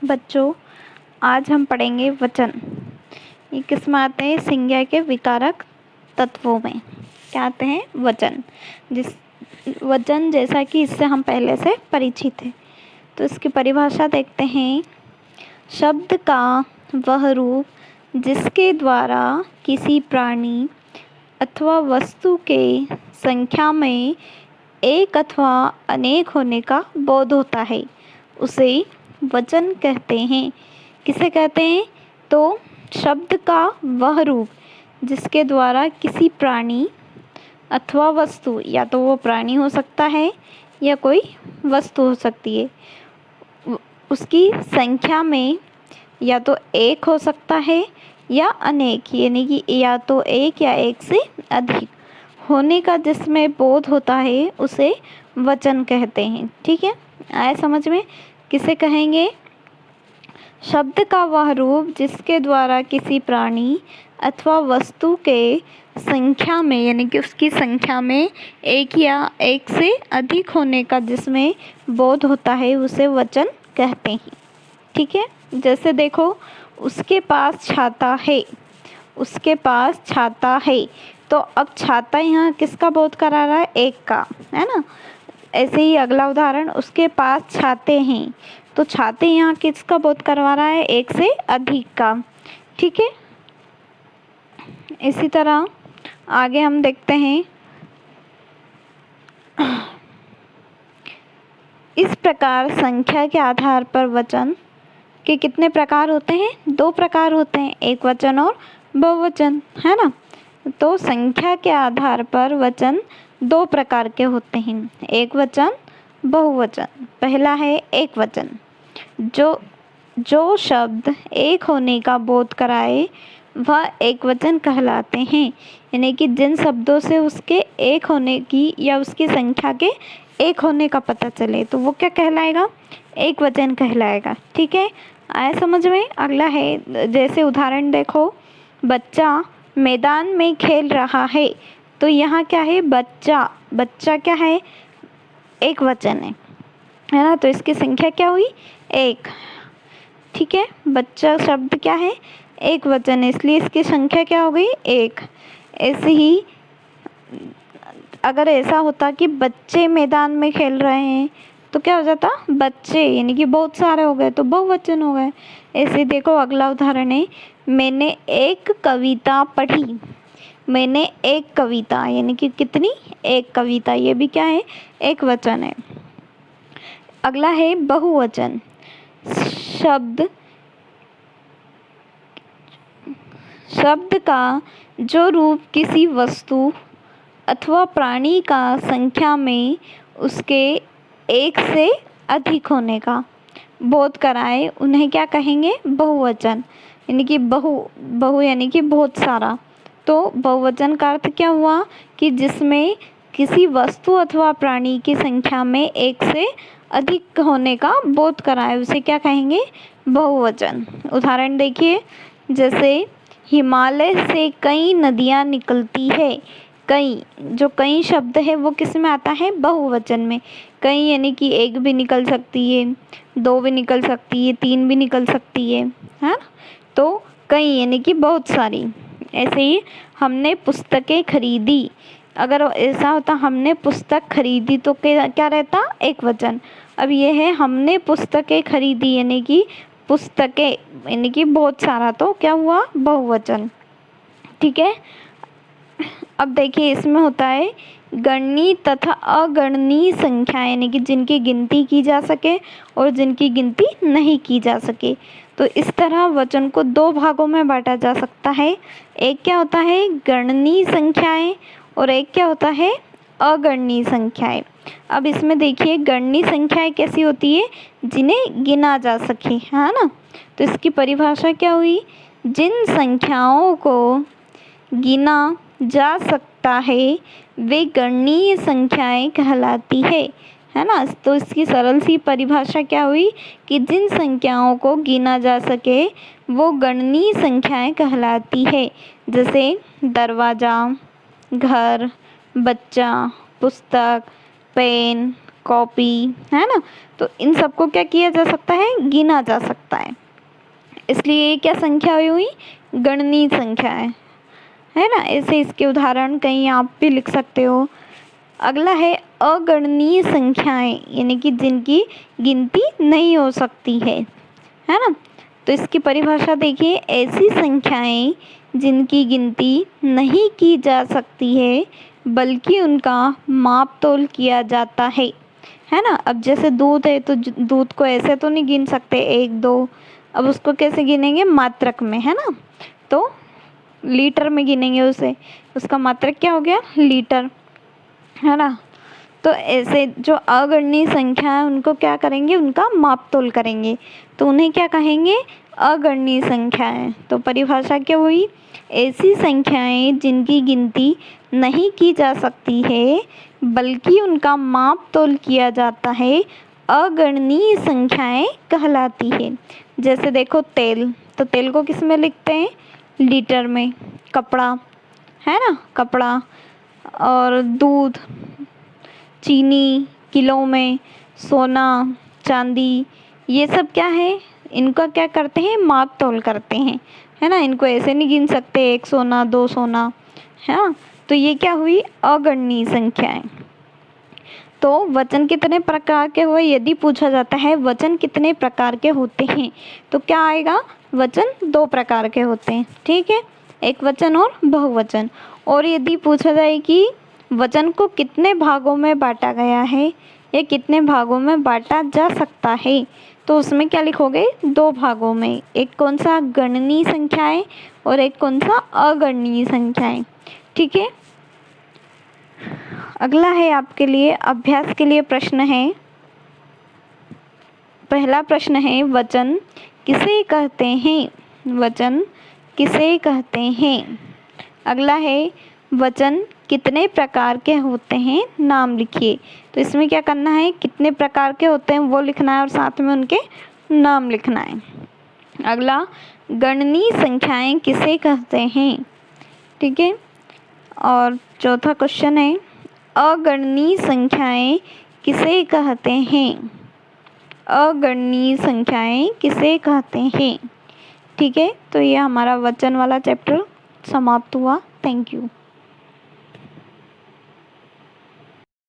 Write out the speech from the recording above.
बच्चों, आज हम पढ़ेंगे वचन। ये किसमें आते हैं? संज्ञा के विकारक तत्वों में क्या आते हैं? वचन। वचन जैसा कि इससे हम पहले से परिचित हैं, तो इसकी परिभाषा देखते हैं। शब्द का वह रूप जिसके द्वारा किसी प्राणी अथवा वस्तु के संख्या में एक अथवा अनेक होने का बोध होता है, उसे वचन कहते हैं। किसे कहते हैं? तो शब्द का वह रूप जिसके द्वारा किसी प्राणी अथवा वस्तु, या तो वो प्राणी हो सकता है या कोई वस्तु हो सकती है, उसकी संख्या में या तो एक हो सकता है या अनेक, यानी कि या तो एक या एक से अधिक होने का जिसमें बोध होता है, उसे वचन कहते हैं। ठीक है, आए समझ में? किसे कहेंगे? शब्द का वह रूप जिसके द्वारा किसी प्राणी अथवा वस्तु के संख्या में, यानी कि उसकी संख्या में एक या एक से अधिक होने का जिसमें बोध होता है, उसे वचन कहते हैं। ठीक है, जैसे देखो, उसके पास छाता है, उसके पास छाता है, तो अब छाता यहाँ किसका बोध करा रहा है? एक का, है ना। ऐसे ही अगला उदाहरण, उसके पास छाते हैं, तो छाते यहाँ किसका बोध करवा रहा है? एक से अधिक का। ठीक है, इसी तरह आगे हम देखते हैं। इस प्रकार संख्या के आधार पर वचन के कितने प्रकार होते हैं? 2 प्रकार होते हैं, एक वचन और बहुवचन, है ना। तो संख्या के आधार पर वचन 2 प्रकार के होते हैं, एक वचन, बहुवचन। पहला है एक वचन, जो शब्द एक होने का बोध कराए वह एक वचन कहलाते हैं। यानी कि जिन शब्दों से उसके एक होने की या उसकी संख्या के एक होने का पता चले, तो वो क्या कहलाएगा? एक वचन कहलाएगा। ठीक है, आया समझ में? अगला है, जैसे उदाहरण देखो, बच्चा मैदान में खेल रहा है, तो यहाँ क्या है? बच्चा, बच्चा क्या है? एक वचन है ना, तो इसकी संख्या क्या हुई? एक। ठीक है, बच्चा शब्द क्या है? एक वचन है, इसलिए इसकी संख्या क्या हो गई? एक। ऐसे ही अगर ऐसा होता कि बच्चे मैदान में खेल रहे हैं, तो क्या हो जाता? बच्चे, यानी कि बहुत सारे हो गए, तो बहुवचन हो गए। ऐसे देखो, अगला उदाहरण है, मैंने एक कविता पढ़ी। मैंने एक कविता, यानी कि कितनी? एक कविता, ये भी क्या है? एक वचन है। अगला है बहुवचन। शब्द का जो रूप किसी वस्तु अथवा प्राणी का संख्या में उसके एक से अधिक होने का बोध कराए, उन्हें क्या कहेंगे? बहुवचन। यानी कि बहु यानी कि बहुत सारा। तो बहुवचन का अर्थ क्या हुआ? कि जिसमें किसी वस्तु अथवा प्राणी की संख्या में एक से अधिक होने का बोध कराए, उसे क्या कहेंगे? बहुवचन। उदाहरण देखिए, जैसे हिमालय से कई नदियाँ निकलती है। कई, जो कई शब्द है वो किस में आता है? बहुवचन में। कई यानी कि एक भी निकल सकती है, 2 भी निकल सकती है, 3 भी निकल सकती है ना। तो कई यानी कि बहुत सारी। ऐसे ही हमने पुस्तकें खरीदी, अगर ऐसा होता हमने पुस्तक खरीदी, तो क्या रहता? एक वचन। अब ये है हमने पुस्तकें खरीदी, यानी कि पुस्तकें यानी कि बहुत सारा, तो क्या हुआ? बहुवचन। ठीक है, अब देखिए, इसमें होता है गणनीय तथा अगणनीय संख्या, यानी कि जिनकी गिनती की जा सके और जिनकी गिनती नहीं की जा सके। तो इस तरह वचन को 2 भागों में बांटा जा सकता है। एक क्या होता है? गणनीय संख्याएं, और एक क्या होता है? अगणनीय संख्याएं। अब इसमें देखिए, गणनीय संख्याएं कैसी होती है? जिन्हें गिना जा सके, है ना। तो इसकी परिभाषा क्या हुई? जिन संख्याओं को गिना जा सकता है वे गणनीय संख्याएं कहलाती है ना। तो इसकी सरल सी परिभाषा क्या हुई? कि जिन संख्याओं को गिना जा सके वो गणनीय संख्याएं कहलाती है। जैसे दरवाज़ा, घर, बच्चा, पुस्तक, पेन, कॉपी, है ना। तो इन सबको क्या किया जा सकता है, गिना जा सकता है। इसलिए ये क्या संख्या हुई, गणनीय संख्या है ना। ऐसे इसके उदाहरण कहीं आप भी लिख सकते हो। अगला है अगणनीय संख्याएं, यानी कि जिनकी गिनती नहीं हो सकती है ना। तो इसकी परिभाषा देखिए, ऐसी संख्याएं जिनकी गिनती नहीं की जा सकती है बल्कि उनका माप तोल किया जाता है ना। अब जैसे दूध है तो दूध को ऐसे तो नहीं गिन सकते 1 2, अब उसको कैसे गिनेंगे, मात्रक में, है ना। तो लीटर में गिनेंगे उसे, उसका मात्रक क्या हो गया, लीटर, है ना। तो ऐसे जो अगणनीय संख्या है उनको क्या करेंगे, उनका माप तोल करेंगे, तो उन्हें क्या कहेंगे, अगणनीय संख्याएं। तो परिभाषा क्या हुई, ऐसी संख्याएं जिनकी गिनती नहीं की जा सकती है बल्कि उनका माप तोल किया जाता है, अगणनीय संख्याएं कहलाती है। जैसे देखो तेल, तो तेल को किस में लिखते हैं, लीटर में। कपड़ा, है ना, कपड़ा। और दूध, चीनी, किलो में। सोना, चांदी, ये सब क्या है, इनका क्या करते हैं, माप तोल करते हैं, है ना। इनको ऐसे नहीं गिन सकते 1 सोना 2 सोना, है ना। तो ये क्या हुई, अगणनीय संख्याएं। तो वचन कितने प्रकार के हुए, यदि पूछा जाता है वचन कितने प्रकार के होते हैं तो क्या आएगा, वचन 2 प्रकार के होते हैं, ठीक है, एक वचन और बहुवचन। और यदि पूछा जाए कि वचन को कितने भागों में बांटा गया है या कितने भागों में बांटा जा सकता है तो उसमें क्या लिखोगे, 2 भागों में, एक कौन सा, गणनीय संख्याएं, और एक कौन सा, अगणनीय संख्याएं, ठीक है। अगला है आपके लिए अभ्यास के लिए प्रश्न है। पहला प्रश्न है, वचन किसे कहते हैं, वचन किसे कहते हैं। अगला है, वचन कितने प्रकार के होते हैं, नाम लिखिए। तो इसमें क्या करना है, कितने प्रकार के होते हैं वो लिखना है और साथ में उनके नाम लिखना है। अगला, गणनीय संख्याएं किसे कहते हैं, ठीक है। और चौथा क्वेश्चन है, अगणनीय संख्याएं किसे कहते हैं, अगणनीय संख्याएं किसे कहते हैं, ठीक है। तो ये हमारा वचन वाला चैप्टर समाप्त हुआ। Thank you.